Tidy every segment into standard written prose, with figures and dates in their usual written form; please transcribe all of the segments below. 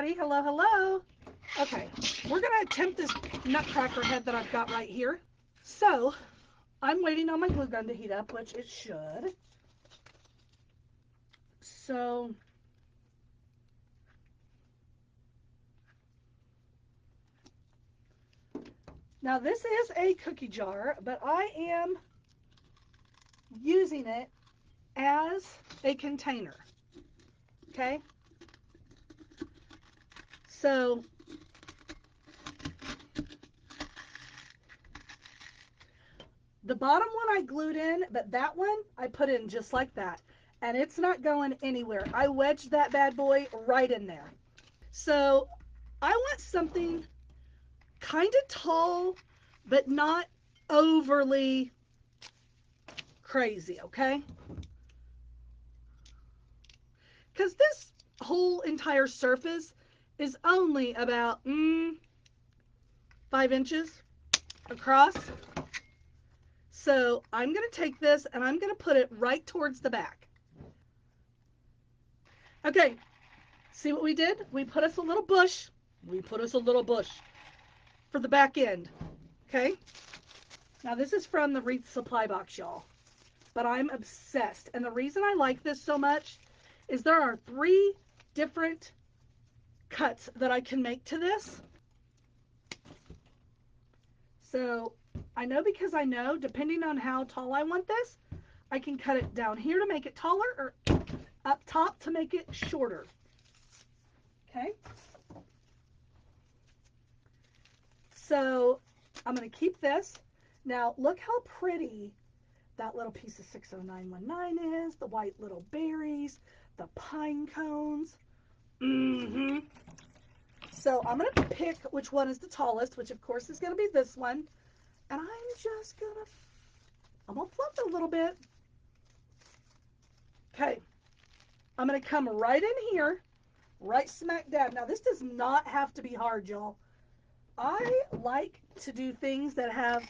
everybody. Hello, hello. Okay, we're going to attempt this nutcracker head that I've got right here. So, I'm waiting on my glue gun to heat up, which it should. So, now this is a cookie jar, but I am using it as a container. Okay? So, the bottom one I glued in, but that one I put in just like that. And it's not going anywhere. I wedged that bad boy right in there. So, I want something kind of tall, but not overly crazy, okay? Because this whole entire surface is only about 5 inches across. So I'm going to take this and I'm going to put it right towards the back. Okay, see what we did? We put us a little bush. For the back end. Okay? Now this is from the Wreath Supply Box, y'all. But I'm obsessed. And the reason I like this so much is there are 3 different cuts that I can make to this. So I know, because I know depending on how tall I want this, I can cut it down here to make it taller or up top to make it shorter. Okay. So I'm going to keep this. Now look how pretty that little piece of 60919 is, the white little berries, the pine cones. So I'm going to pick which one is the tallest, which of course is going to be this one. And I'm just going to, flip it a little bit. Okay. I'm going to come right in here, right smack dab. Now this does not have to be hard, y'all. I like to do things that have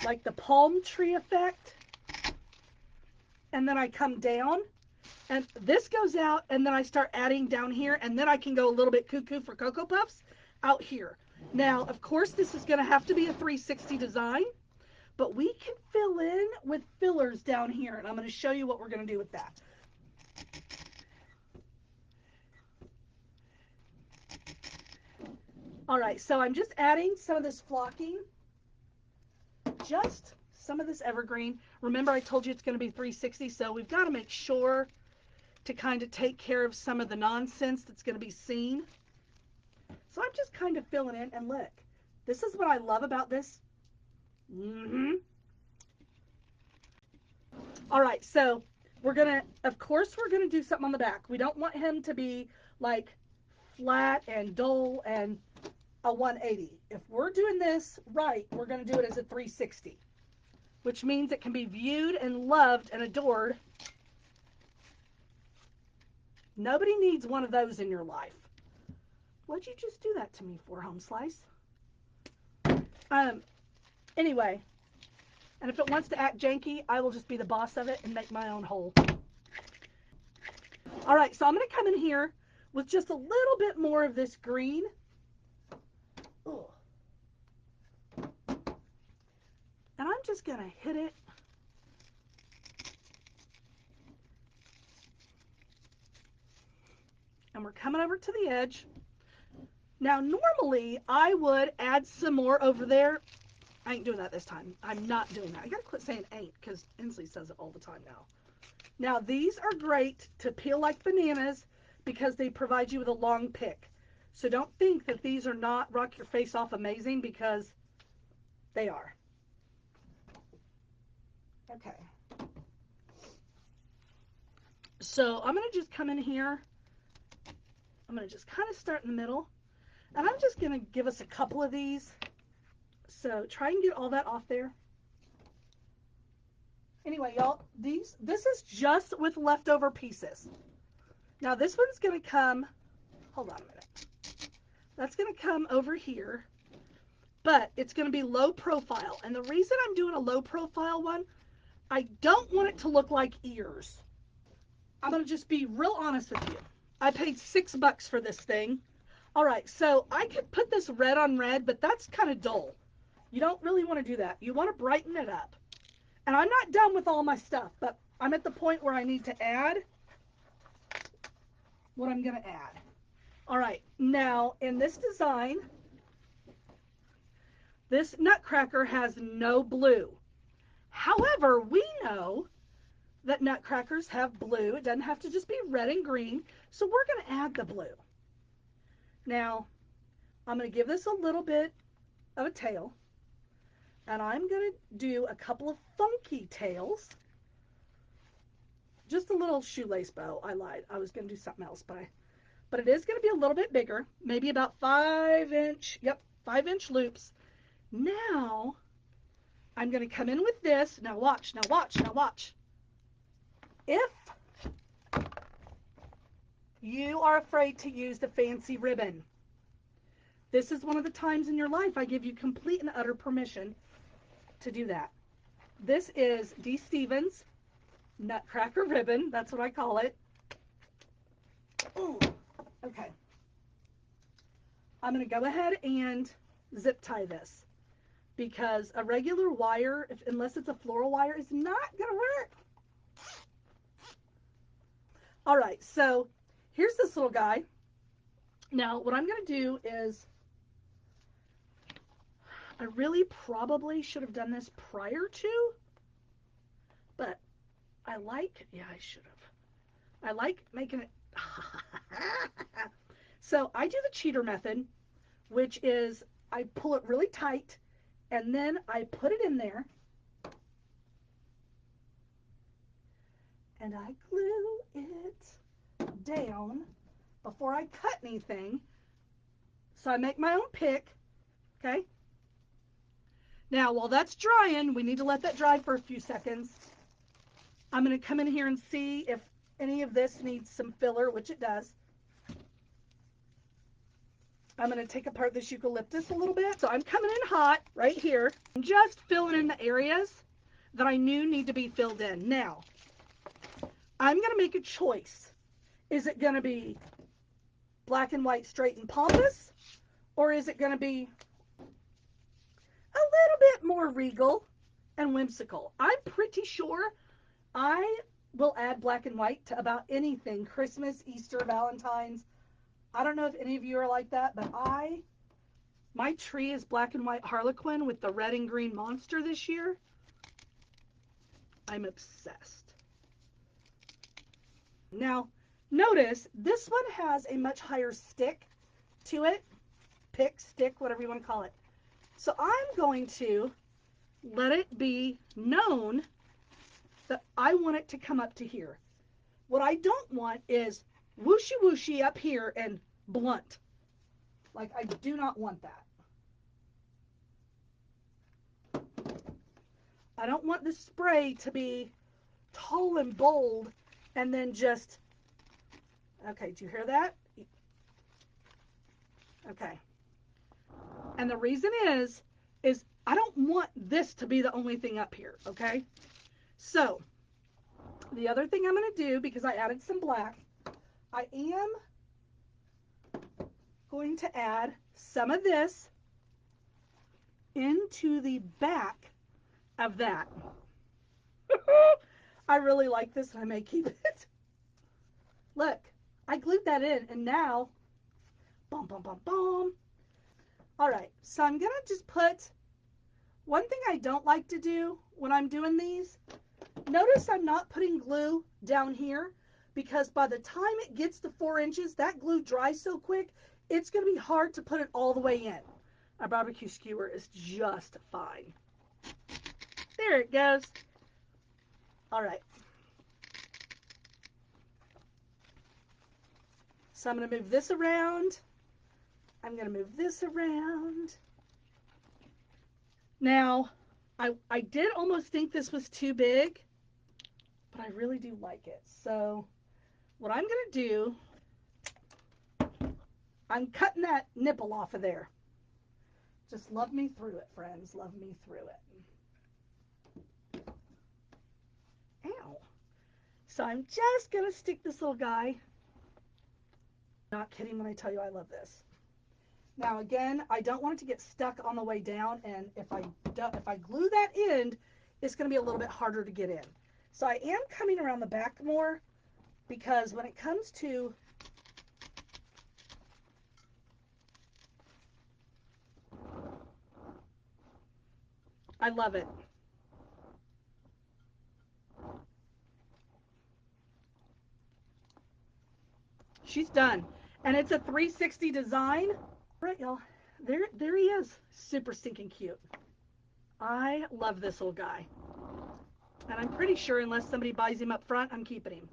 like the palm tree effect. And then I come down and this goes out, and then I start adding down here, and then I can go a little bit cuckoo for Cocoa Puffs out here. Now, of course, this is going to have to be a 360 design, but we can fill in with fillers down here, and I'm going to show you what we're going to do with that. All right, so I'm just adding some of this flocking, just some of this evergreen. Remember, I told you it's going to be 360, so we've got to make sure to kind of take care of some of the nonsense that's going to be seen. So I'm just kind of filling in, and look, this is what I love about this. All right, so we're going to, of course, we're going to do something on the back. We don't want him to be like flat and dull and a 180. If we're doing this right, we're going to do it as a 360, which means it can be viewed and loved and adored. Nobody needs one of those in your life. What'd you just do that to me for, Home Slice? Anyway, and if it wants to act janky, I will just be the boss of it and make my own hole. All right, so I'm going to come in here with just a little bit more of this green. Ugh. And I'm just going to hit it. And we're coming over to the edge. Now, normally, I would add some more over there. I ain't doing that this time. I'm not doing that. I gotta quit saying ain't, because Inslee says it all the time now. Now, these are great to peel like bananas because they provide you with a long pick. So don't think that these are not rock your face off amazing, because they are. Okay. So I'm gonna just come in here. I'm gonna just kind of start in the middle. And I'm just gonna give us a couple of these. So try and get all that off there. Anyway, y'all, this is just with leftover pieces. Now this one's going to come, hold on a minute. That's going to come over here, but it's going to be low profile. And the reason I'm doing a low profile one, I don't want it to look like ears. I'm going to just be real honest with you. I paid $6 for this thing. All right, so I could put this red on red, but that's kind of dull. You don't really want to do that. You want to brighten it up. And I'm not done with all my stuff, but I'm at the point where I need to add what I'm going to add. All right, now in this design, this Nutcracker has no blue. However, we know that Nutcrackers have blue. It doesn't have to just be red and green, so we're going to add the blue. Now, I'm going to give this a little bit of a tail, and I'm going to do a couple of funky tails. Just a little shoelace bow. I lied. I was going to do something else, but it is going to be a little bit bigger, maybe about 5-inch, 5-inch loops. Now, I'm going to come in with this. Now watch, now watch, now watch. If you are afraid to use the fancy ribbon, this is one of the times in your life I give you complete and utter permission to do that. This is D. Stevens Nutcracker ribbon. That's what I call it. Ooh, okay. I'm going to go ahead and zip tie this because a regular wire, unless it's a floral wire, is not going to work. All right, so here's this little guy. Now, what I'm going to do is, I really probably should have done this prior to, but I should have. I like making it. So I do the cheater method, which is I pull it really tight and then I put it in there and I glue it down before I cut anything. So I make my own pick, okay? Now, while that's drying, we need to let that dry for a few seconds. I'm going to come in here and see if any of this needs some filler, which it does. I'm going to take apart this eucalyptus a little bit. So I'm coming in hot right here. I'm just filling in the areas that I knew need to be filled in. Now, I'm going to make a choice. Is it going to be black and white, straight and pompous? Or is it going to be a little bit more regal and whimsical? I'm pretty sure I will add black and white to about anything. Christmas, Easter, Valentine's. I don't know if any of you are like that, but my tree is black and white Harlequin with the red and green monster this year. I'm obsessed. Now, notice this one has a much higher stick to it. Pick, stick, whatever you want to call it. So I'm going to let it be known that I want it to come up to here. What I don't want is whooshy whooshy up here and blunt. Like, I do not want that. I don't want the spray to be tall and bold and then just, okay, do you hear that? Okay. And the reason is I don't want this to be the only thing up here, okay? So, the other thing I'm going to do, because I added some black, I am going to add some of this into the back of that. I really like this and I may keep it. Look, I glued that in and now, boom, boom, boom, boom. All right, so I'm going to just put, one thing I don't like to do when I'm doing these, notice I'm not putting glue down here because by the time it gets to 4 inches, that glue dries so quick, it's going to be hard to put it all the way in. A barbecue skewer is just fine. There it goes. All right. So I'm going to move this around. I'm going to move this around. Now, I did almost think this was too big, but I really do like it. So what I'm going to do, I'm cutting that nipple off of there. Just love me through it, friends. Love me through it. Ow. So I'm just going to stick this little guy. Not kidding when I tell you I love this. Now again, I don't want it to get stuck on the way down, and if I glue that end, it's going to be a little bit harder to get in. So I am coming around the back more, because when it comes to I love it. She's done. And it's a 360 design. All right, y'all. There he is. Super stinking cute. I love this little guy. And I'm pretty sure unless somebody buys him up front, I'm keeping him.